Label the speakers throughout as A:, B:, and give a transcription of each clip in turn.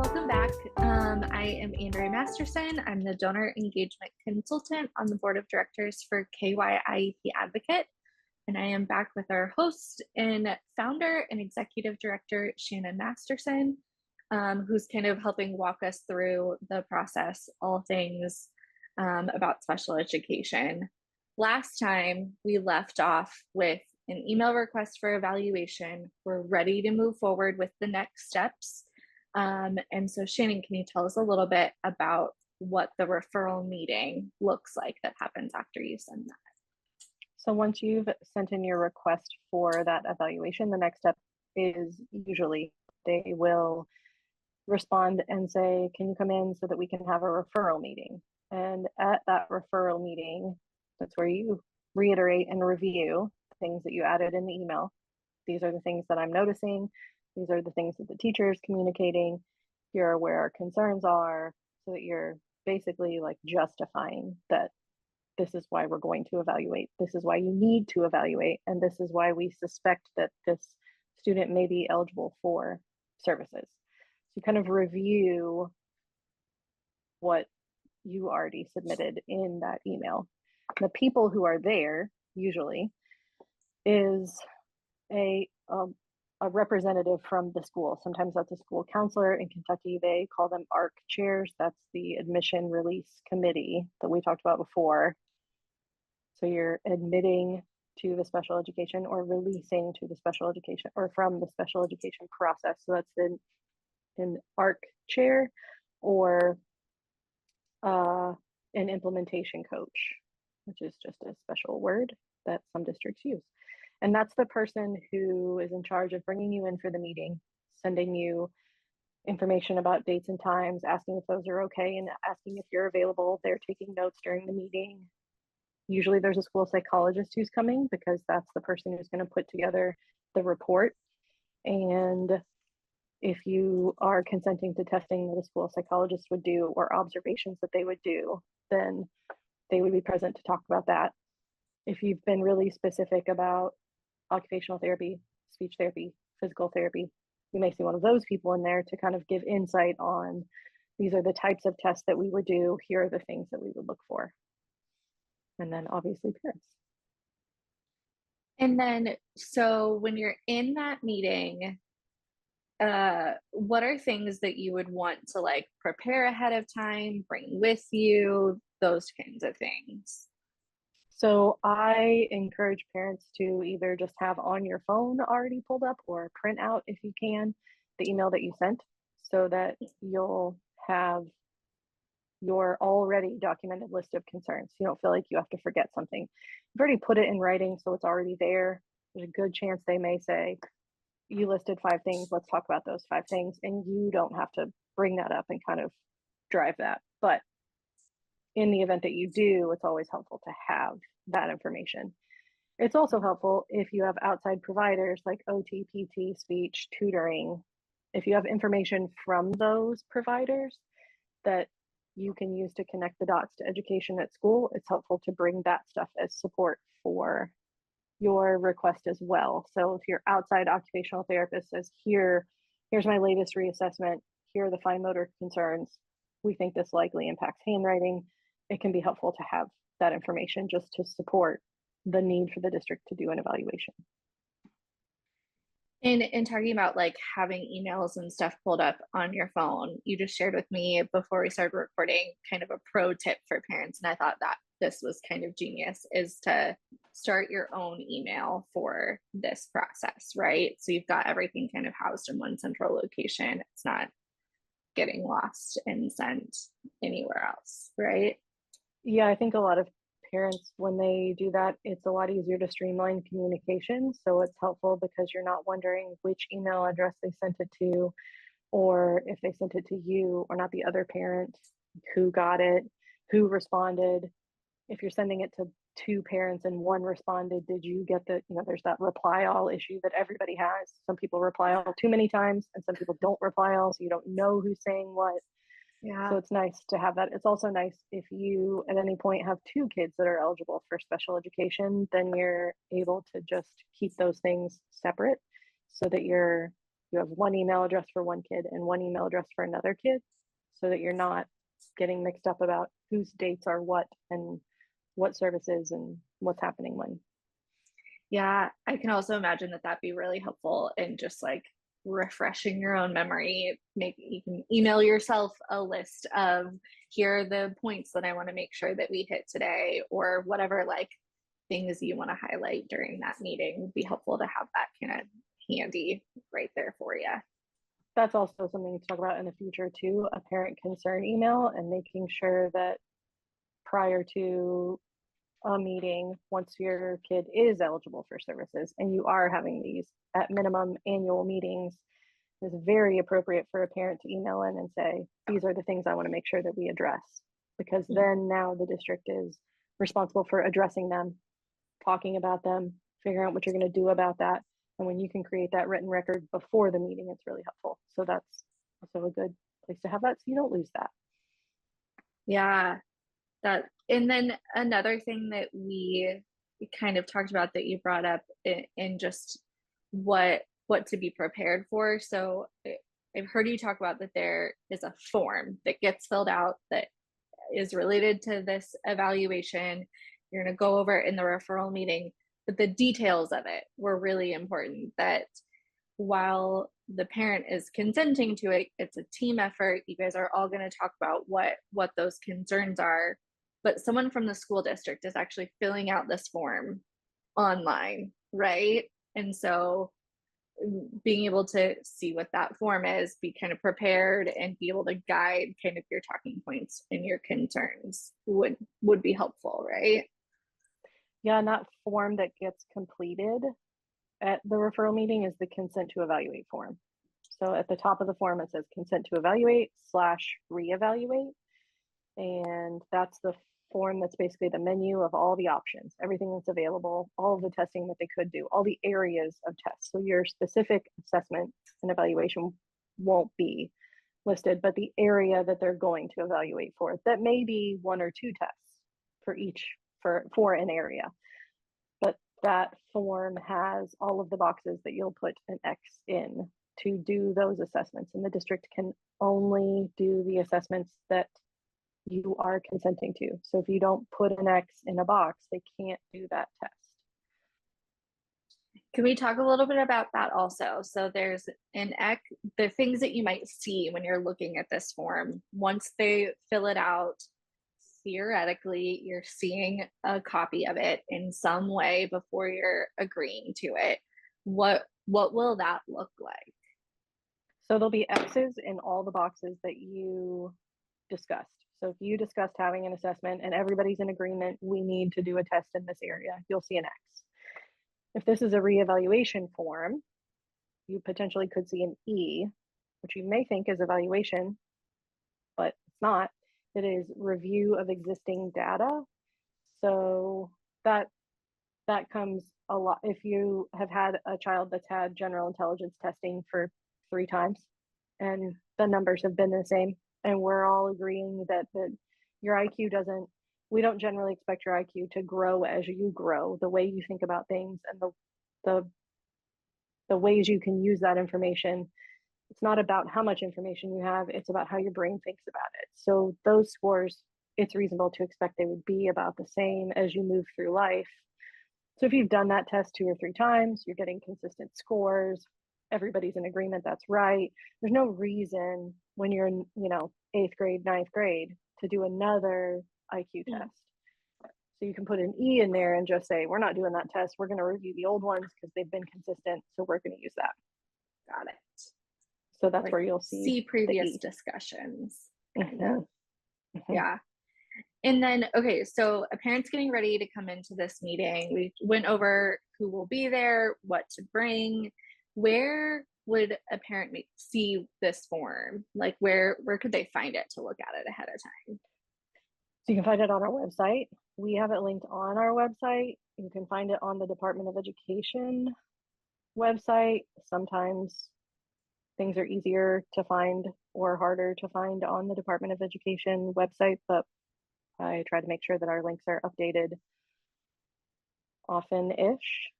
A: welcome back. I am Andrea Masterson. I'm the Donor Engagement Consultant on the Board of Directors for KY IEP Advocate. And I am back with our host and founder and executive director, Shannon Masterson, who's kind of helping walk us through the process, all things about special education. Last time we left off with an email request for evaluation. We're ready to move forward with the next steps. And so Shannon, can you tell us a little bit about what the referral meeting looks like that happens after you send that?
B: So once you've sent in your request for that evaluation, the next step is usually they will respond and say, can you come in so that we can have a referral meeting? And at that referral meeting, that's where you reiterate and review things that you added in the email. These are the things that I'm noticing. These are the things that the teacher is communicating. Here are where our concerns are, so that you're basically like justifying that this is why we're going to evaluate. This is why you need to evaluate. And this is why we suspect that this student may be eligible for services. So you kind of review what you already submitted in that email. The people who are there usually is a representative from the school. Sometimes that's a school counselor. In Kentucky, they call them ARC chairs. That's the admission release committee that we talked about before. So you're admitting to the special education or releasing to the special education or from the special education process. So that's an ARC chair or an implementation coach, which is just a special word that some districts use. And that's the person who is in charge of bringing you in for the meeting, sending you information about dates and times, asking if those are okay, and asking if you're available. They're taking notes during the meeting. Usually there's a school psychologist who's coming because that's the person who's going to put together the report. And if you are consenting to testing that a school psychologist would do or observations that they would do, then they would be present to talk about that. If you've been really specific about occupational therapy, speech therapy, physical therapy, you may see one of those people in there to kind of give insight on these are the types of tests that we would do. Here are the things that we would look for. And then obviously parents.
A: And then, so when you're in that meeting, what are things that you would want to like prepare ahead of time, bring with you, those kinds of things?
B: So I encourage parents to either just have on your phone already pulled up or print out, if you can, the email that you sent so that you'll have your already documented list of concerns. You don't feel like you have to forget something. You've already put it in writing, so it's already there. There's a good chance they may say, you listed 5 things, let's talk about those 5 things. And you don't have to bring that up and kind of drive that. But in the event that you do, it's always helpful to have that information. It's also helpful if you have outside providers like OT, PT, speech, tutoring. If you have information from those providers that you can use to connect the dots to education at school, it's helpful to bring that stuff as support for your request as well. So if your outside occupational therapist says, here's my latest reassessment, here are the fine motor concerns, we think this likely impacts handwriting, it can be helpful to have that information just to support the need for the district to do an evaluation.
A: And talking about like having emails and stuff pulled up on your phone, you just shared with me before we started recording kind of a pro tip for parents. And I thought that this was kind of genius, is to start your own email for this process, right? So you've got everything kind of housed in one central location. It's not getting lost and sent anywhere else, right?
B: Yeah, I think a lot of parents, when they do that, it's a lot easier to streamline communication. So it's helpful because you're not wondering which email address they sent it to, or if they sent it to you or not the other parent, who got it, who responded. If you're sending it to 2 parents and one responded, did you get the, there's that reply all issue that everybody has. Some people reply all too many times and some people don't reply all, so you don't know who's saying what. Yeah. So it's nice to have that. It's also nice if you at any point have 2 kids that are eligible for special education, then you're able to just keep those things separate so that you're you have one email address for one kid and one email address for another kid, so that you're not getting mixed up about whose dates are what and what services and what's happening when.
A: Yeah, I can also imagine that that'd be really helpful in just like refreshing your own memory. Make you can email yourself a list of here are the points that I want to make sure that we hit today, or whatever like things you want to highlight during that meeting. Would be helpful to have that kind of handy right there for you.
B: That's also something to talk about in the future too, a parent concern email, and making sure that prior to a meeting, once your kid is eligible for services and you are having these at minimum annual meetings, it's very appropriate for a parent to email in and say, these are the things I want to make sure that we address, because then now the district is responsible for addressing them, talking about them, figuring out what you're going to do about that. And when you can create that written record before the meeting, it's really helpful. So that's also a good place to have that, so you don't lose that.
A: Yeah, that. And then another thing that we kind of talked about that you brought up in just what to be prepared for. So I've heard you talk about that there is a form that gets filled out that is related to this evaluation. You're going to go over it in the referral meeting, but the details of it were really important. That while the parent is consenting to it, it's a team effort. You guys are all going to talk about what those concerns are, but someone from the school district is actually filling out this form online, right? And so being able to see what that form is, be kind of prepared, and be able to guide kind of your talking points and your concerns would be helpful, right?
B: Yeah, and that form that gets completed at the referral meeting is the consent to evaluate form. So at the top of the form, it says consent to evaluate / reevaluate. And that's the form that's basically the menu of all the options, everything that's available, all of the testing that they could do, all the areas of tests. So your specific assessment and evaluation won't be listed, but the area that they're going to evaluate for, that may be 1 or 2 tests for each, for an area. But that form has all of the boxes that you'll put an X in to do those assessments. And the district can only do the assessments that you are consenting to. So if you don't put an X in a box, they can't do that test.
A: Can we talk a little bit about that also? So there's an X, the things that you might see when you're looking at this form. Once they fill it out, theoretically, you're seeing a copy of it in some way before you're agreeing to it. What will that look like?
B: So there'll be X's in all the boxes that you discussed. So if you discussed having an assessment and everybody's in agreement, we need to do a test in this area, you'll see an X. If this is a reevaluation form, you potentially could see an E, which you may think is evaluation, but it's not. It is review of existing data. So that comes a lot. If you have had a child that's had general intelligence testing for 3 times and the numbers have been the same, and we're all agreeing that your IQ doesn't, we don't generally expect your IQ to grow as you grow, the way you think about things and the ways you can use that information. It's not about how much information you have, it's about how your brain thinks about it. So those scores, it's reasonable to expect they would be about the same as you move through life. So if you've done that test 2 or 3 times, you're getting consistent scores, everybody's in agreement, that's right. There's no reason when you're in, 8th grade, 9th grade to do another IQ test. So you can put an E in there and just say, we're not doing that test. We're going to review the old ones because they've been consistent. So we're going to use that.
A: Got it.
B: So that's like where you'll see
A: previous discussions. Kind of.
B: Mm-hmm.
A: Yeah. And then, okay, so a parent's getting ready to come into this meeting. We went over who will be there, what to bring. Where would a parent see this form? Like where could they find it to look at it ahead of time?
B: So you can find it on our website. We have it linked on our website. You can find it on the Department of Education website. Sometimes things are easier to find or harder to find on the Department of Education website, but I try to make sure that our links are updated often-ish.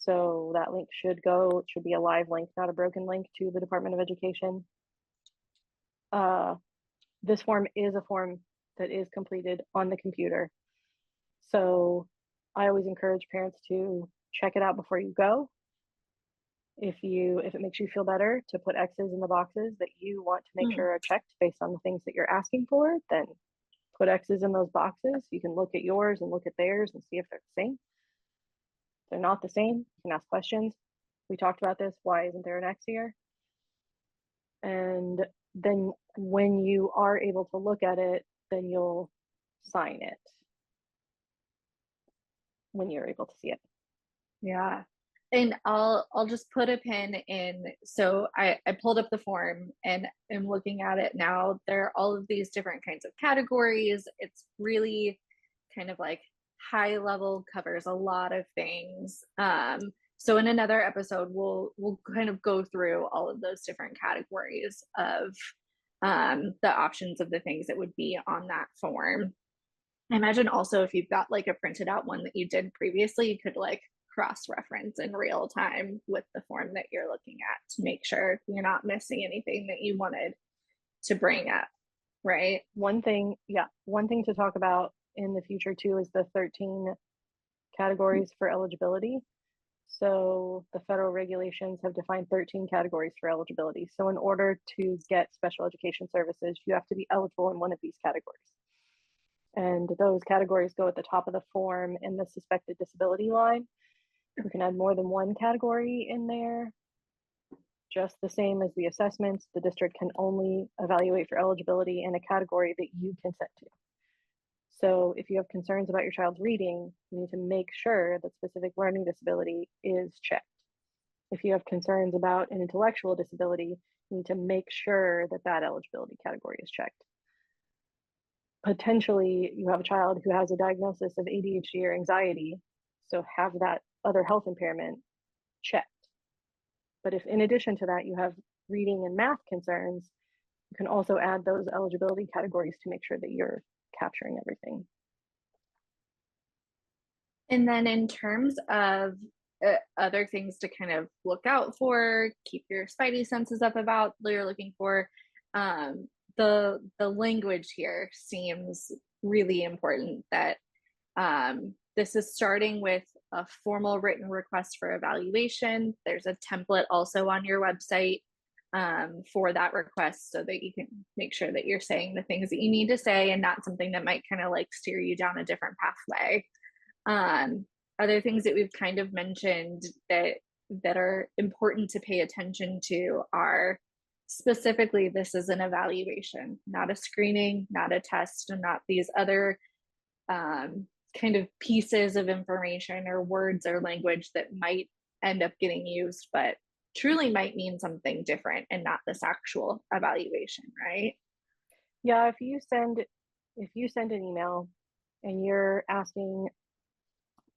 B: So that link should go, it should be a live link, not a broken link to the Department of Education. This form is a form that is completed on the computer. So I always encourage parents to check it out before you go. If it makes you feel better to put X's in the boxes that you want to make sure are checked based on the things that you're asking for, then put X's in those boxes. You can look at yours and look at theirs and see if they're the same. If they're not the same, you can ask questions. We talked about this. Why isn't there an X here? And then when you are able to look at it, then you'll sign it when you're able to see it.
A: Yeah. And I'll just put a pin in. So I pulled up the form and am looking at it now. There are all of these different kinds of categories. It's really kind of like high level, covers a lot of things. So in another episode, we'll kind of go through all of those different categories of the options of the things that would be on that form. I imagine also if you've got like a printed out one that you did previously, you could like cross-reference in real time with the form that you're looking at to make sure you're not missing anything that you wanted to bring up, right?
B: One thing to talk about in the future too is the 13 categories for eligibility. So the federal regulations have defined 13 categories for eligibility. So in order to get special education services, you have to be eligible in one of these categories. And those categories go at the top of the form in the suspected disability line. You can add more than one category in there. Just the same as the assessments, the district can only evaluate for eligibility in a category that you consent to. So if you have concerns about your child's reading, you need to make sure that specific learning disability is checked. If you have concerns about an intellectual disability, you need to make sure that that eligibility category is checked. Potentially, you have a child who has a diagnosis of ADHD or anxiety, so have that other health impairment checked. But if in addition to that, you have reading and math concerns, you can also add those eligibility categories to make sure that you're capturing everything.
A: And then in terms of other things to kind of look out for, keep your spidey senses up about what you're looking for, the language here seems really important, that this is starting with a formal written request for evaluation. There's a template also on your website for that request so that you can make sure that you're saying the things that you need to say and not something that might kind of like steer you down a different pathway. Other things that we've kind of mentioned that are important to pay attention to are specifically, this is an evaluation, not a screening, not a test, and not these other kind of pieces of information or words or language that might end up getting used, but truly might mean something different and not this actual evaluation, right?
B: Yeah, if you send an email and you're asking,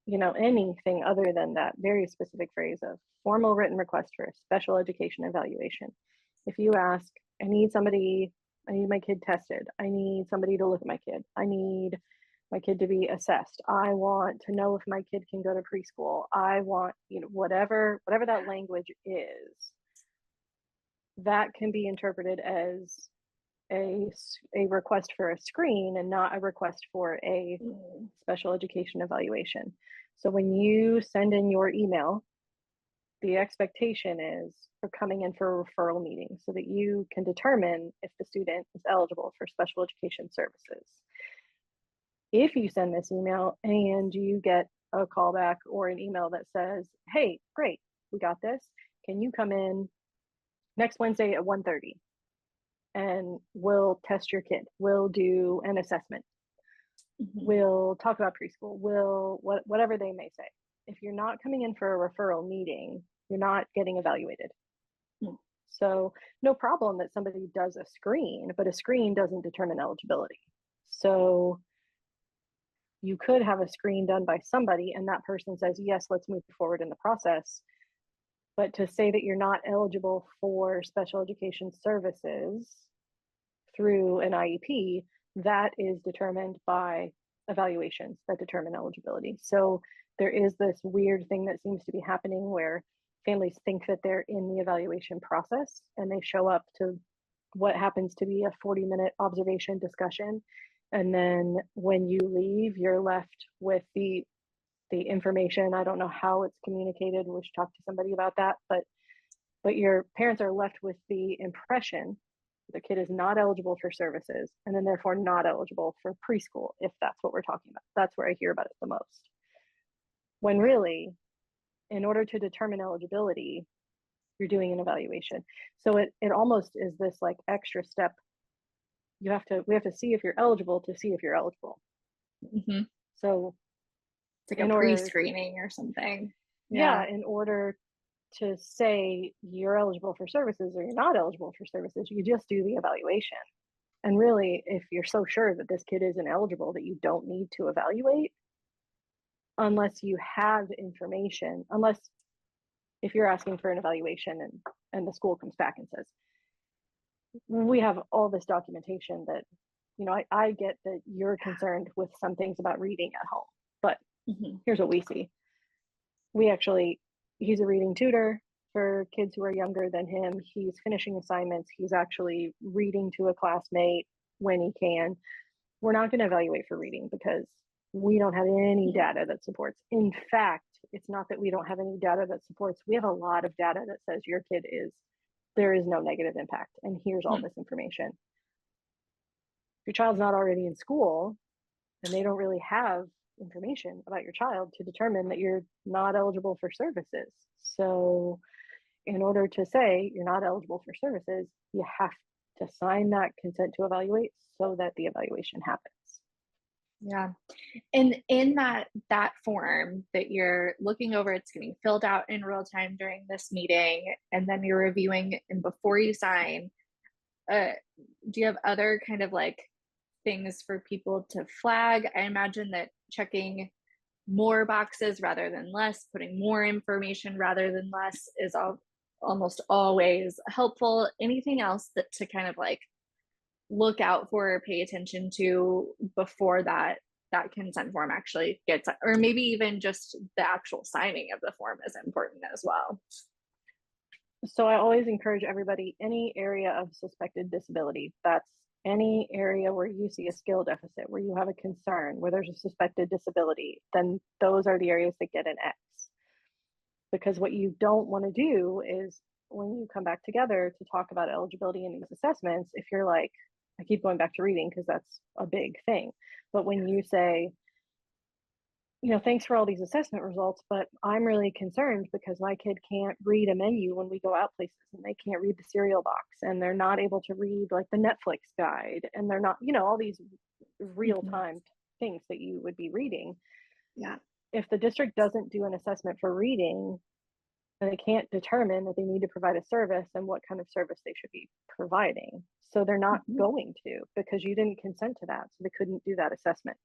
B: anything other than that very specific phrase of formal written request for a special education evaluation. If you ask, I need my kid tested. I need somebody to look at my kid. I need my kid to be assessed. I want to know if my kid can go to preschool. I want, whatever that language is, that can be interpreted as a request for a screen and not a request for a special education evaluation. So when you send in your email, the expectation is for coming in for a referral meeting so that you can determine if the student is eligible for special education services. If you send this email and you get a callback or an email that says, hey, great, we got this. Can you come in next Wednesday at 1:30? And we'll test your kid. We'll do an assessment. We'll talk about preschool. Whatever they may say. If you're not coming in for a referral meeting, you're not getting evaluated. So no problem that somebody does a screen, but a screen doesn't determine eligibility. So you could have a screen done by somebody and that person says, yes, let's move forward in the process. But to say that you're not eligible for special education services through an IEP, that is determined by evaluations that determine eligibility. So there is this weird thing that seems to be happening where families think that they're in the evaluation process and they show up to what happens to be a 40-minute observation discussion. And then when you leave, you're left with the information. I don't know how it's communicated. We should talk to somebody about that, but your parents are left with the impression the kid is not eligible for services and then therefore not eligible for preschool, if that's what we're talking about. That's where I hear about it the most. When really, in order to determine eligibility, you're doing an evaluation. So it almost is this like extra step. We have to see if you're eligible to see if you're eligible.
A: Mm-hmm.
B: So
A: it's like a pre-screening or something.
B: Yeah, in order to say you're eligible for services or you're not eligible for services, you just do the evaluation. And really, if you're so sure that this kid isn't eligible that you don't need to evaluate, unless you have information, unless if you're asking for an evaluation and the school comes back and says, we have all this documentation that, I get that you're concerned with some things about reading at home, but here's what we see. He's a reading tutor for kids who are younger than him. He's finishing assignments. He's actually reading to a classmate when he can. We're not going to evaluate for reading because we don't have any data that supports. In fact, it's not that we don't have any data that supports. We have a lot of data that says there is no negative impact. And here's all this information. If your child's not already in school and they don't really have information about your child to determine that you're not eligible for services. So in order to say you're not eligible for services, you have to sign that consent to evaluate so that the evaluation happens.
A: Yeah. And in that form that you're looking over, it's getting filled out in real time during this meeting, and then you're reviewing, and before you sign, do you have other kind of like things for people to flag? I imagine that checking more boxes rather than less, putting more information rather than less is almost always helpful. Anything else that to kind of like look out for or pay attention to before that consent form actually gets, or maybe even just the actual signing of the form is important as well?
B: So I always encourage everybody, any area of suspected disability, that's any area where you see a skill deficit, where you have a concern, where there's a suspected disability, then those are the areas that get an X. Because what you don't want to do is when you come back together to talk about eligibility in these assessments, if you're like, I keep going back to reading because that's a big thing. But when you say, thanks for all these assessment results, but I'm really concerned because my kid can't read a menu when we go out places, and they can't read the cereal box, and they're not able to read like the Netflix guide, and they're not, all these real-time things that you would be reading.
A: Yeah.
B: If the district doesn't do an assessment for reading, and they can't determine that they need to provide a service and what kind of service they should be providing. So they're not going to, because you didn't consent to that. So they couldn't do that assessment.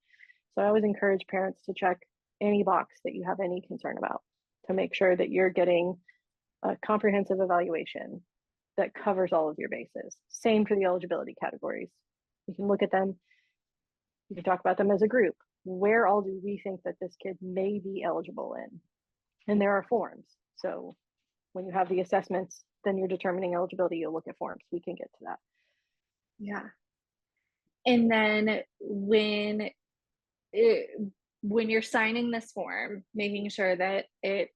B: So I always encourage parents to check any box that you have any concern about to make sure that you're getting a comprehensive evaluation that covers all of your bases. Same for the eligibility categories. You can look at them. You can talk about them as a group. Where all do we think that this kid may be eligible in? And there are forms. So when you have the assessments, then you're determining eligibility, you'll look at forms. We can get to that.
A: Yeah. And then when you're signing this form, making sure that it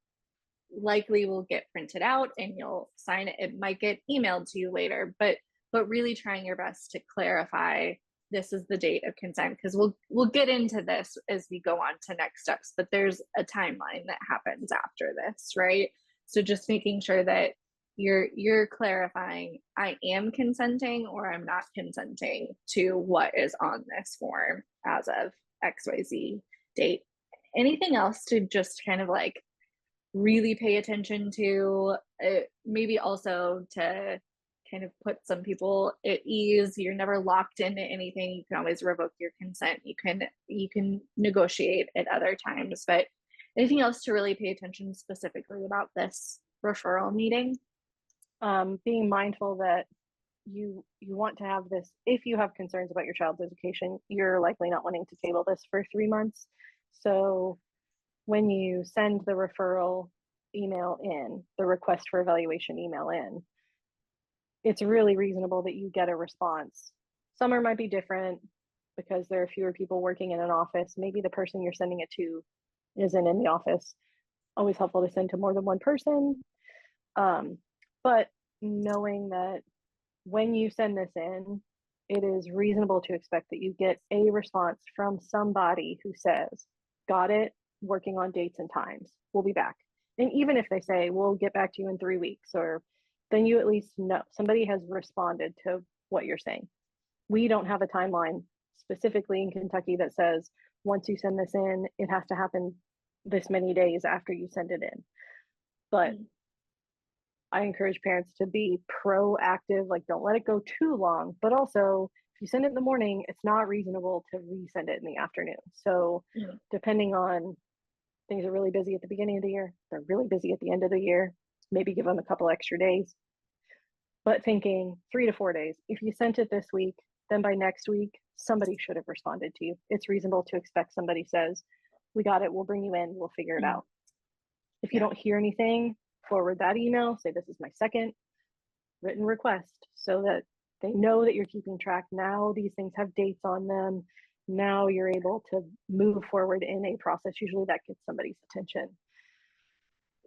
A: likely will get printed out and you'll sign it. It might get emailed to you later, but really trying your best to clarify this is the date of consent, because we'll get into this as we go on to next steps, but there's a timeline that happens after this, right? So just making sure that you're clarifying, I am consenting or I'm not consenting to what is on this form as of XYZ date. Anything else to just kind of like really pay attention to, maybe also to kind of put some people at ease? You're never locked into anything. You can always revoke your consent. You can negotiate at other times, but anything else to really pay attention specifically about this referral meeting?
B: Being mindful that you want to have this, if you have concerns about your child's education, you're likely not wanting to table this for 3 months. So when you send the referral email in, the request for evaluation email in, it's really reasonable that you get a response. Summer might be different because there are fewer people working in an office. Maybe the person you're sending it to isn't in the office. Always helpful to send to more than one person. But knowing that when you send this in, it is reasonable to expect that you get a response from somebody who says, got it, working on dates and times, we'll be back. And even if they say, we'll get back to you in 3 weeks, or then you at least know somebody has responded to what you're saying. We don't have a timeline specifically in Kentucky that says, once you send this in, it has to happen this many days after you send it in. But I encourage parents to be proactive, like don't let it go too long, but also if you send it in the morning, it's not reasonable to resend it in the afternoon. So depending on, things are really busy at the beginning of the year, they're really busy at the end of the year, maybe give them a couple extra days. But thinking 3 to 4 days, if you sent it this week, then by next week, somebody should have responded to you. It's reasonable to expect somebody says, we got it, we'll bring you in, we'll figure it out. If you don't hear anything, forward that email, say this is my second written request, so that they know that you're keeping track. Now these things have dates on them. Now you're able to move forward in a process. Usually that gets somebody's attention.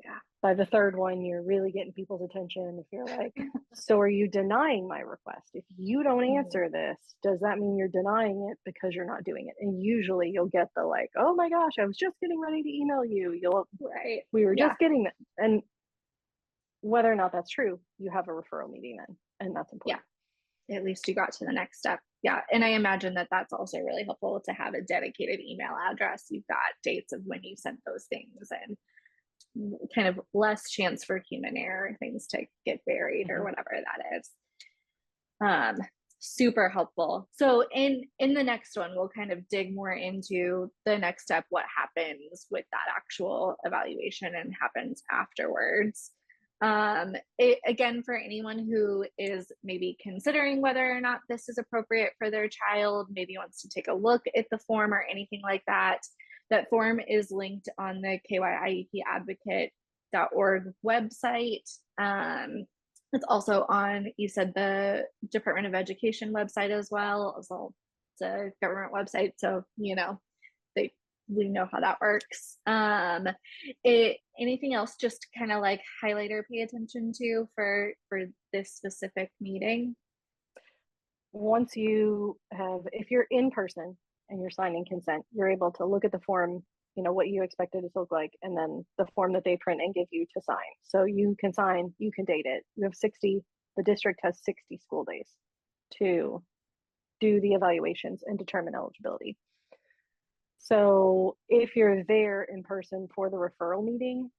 B: Yeah. By the third one, you're really getting people's attention. If you're like, so are you denying my request? If you don't answer this, does that mean you're denying it because you're not doing it? And usually you'll get the like, oh my gosh, I was just getting ready to email you. We were just getting that. And whether or not that's true, you have a referral meeting then, and that's important.
A: At least you got to the next step. And I imagine that that's also really helpful to have a dedicated email address. You've got dates of when you sent those things, and kind of less chance for human error, things to get buried or whatever that is. Super helpful. So in the next one, we'll kind of dig more into the next step, what happens with that actual evaluation and happens afterwards. Again, for anyone who is maybe considering whether or not this is appropriate for their child, maybe wants to take a look at the form or anything like that, that form is linked on the kyiepadvocate.org website. It's also on, you said, the Department of Education website as well. It's a government website, so we know how that works. Anything else just kind of like highlight or pay attention to for this specific meeting?
B: Once you have, if you're in person and you're signing consent, you're able to look at the form, what you expect it to look like, and then the form that they print and give you to sign. So you can sign, you can date it. You have 60, the district has 60 school days to do the evaluations and determine eligibility. So if you're there in person for the referral meeting,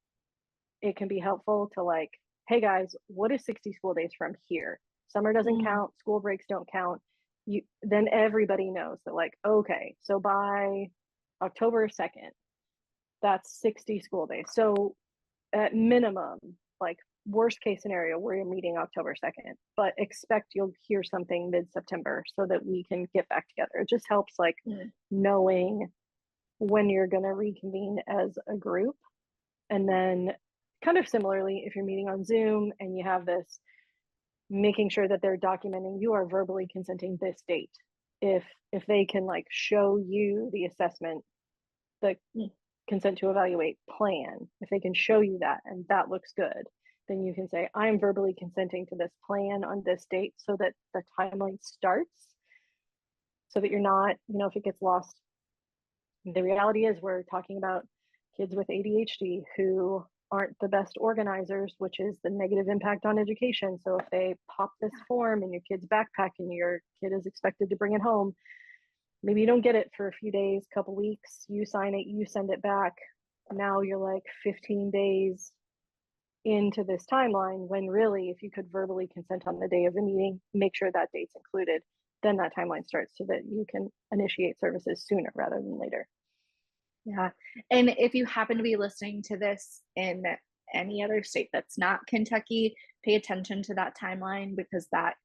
B: it can be helpful to like, hey guys, what is 60 school days from here? Summer doesn't count, school breaks don't count. Then everybody knows that like, okay, so by October 2nd, that's 60 school days. So at minimum, like worst case scenario, we're meeting October 2nd, but expect you'll hear something mid-September so that we can get back together. It just helps like knowing when you're going to reconvene as a group. And then kind of similarly, if you're meeting on Zoom and you have this, making sure that they're documenting you are verbally consenting this date. If they can like show you the assessment, the consent to evaluate plan, if they can show you that and that looks good, then you can say, I'm verbally consenting to this plan on this date, so that the timeline starts, so that you're not, if it gets lost. The reality is we're talking about kids with ADHD who aren't the best organizers, which is the negative impact on education. So if they pop this form in your kid's backpack and your kid is expected to bring it home, maybe you don't get it for a few days, couple weeks, you sign it, you send it back. Now you're like 15 days into this timeline, when really, if you could verbally consent on the day of the meeting, make sure that date's included, then that timeline starts so that you can initiate services sooner rather than later.
A: Yeah. And if you happen to be listening to this in any other state that's not Kentucky, pay attention to that timeline, because that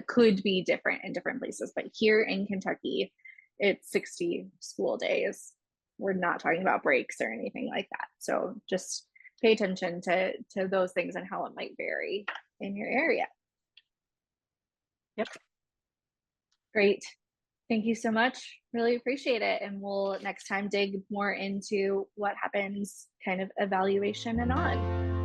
A: could be different in different places. But here in Kentucky, it's 60 school days we're not talking about breaks or anything like that. So just pay attention to those things and how it might vary in your area.
B: Yep.
A: Great. Thank you so much. Really appreciate it. And we'll next time dig more into what happens kind of evaluation and on.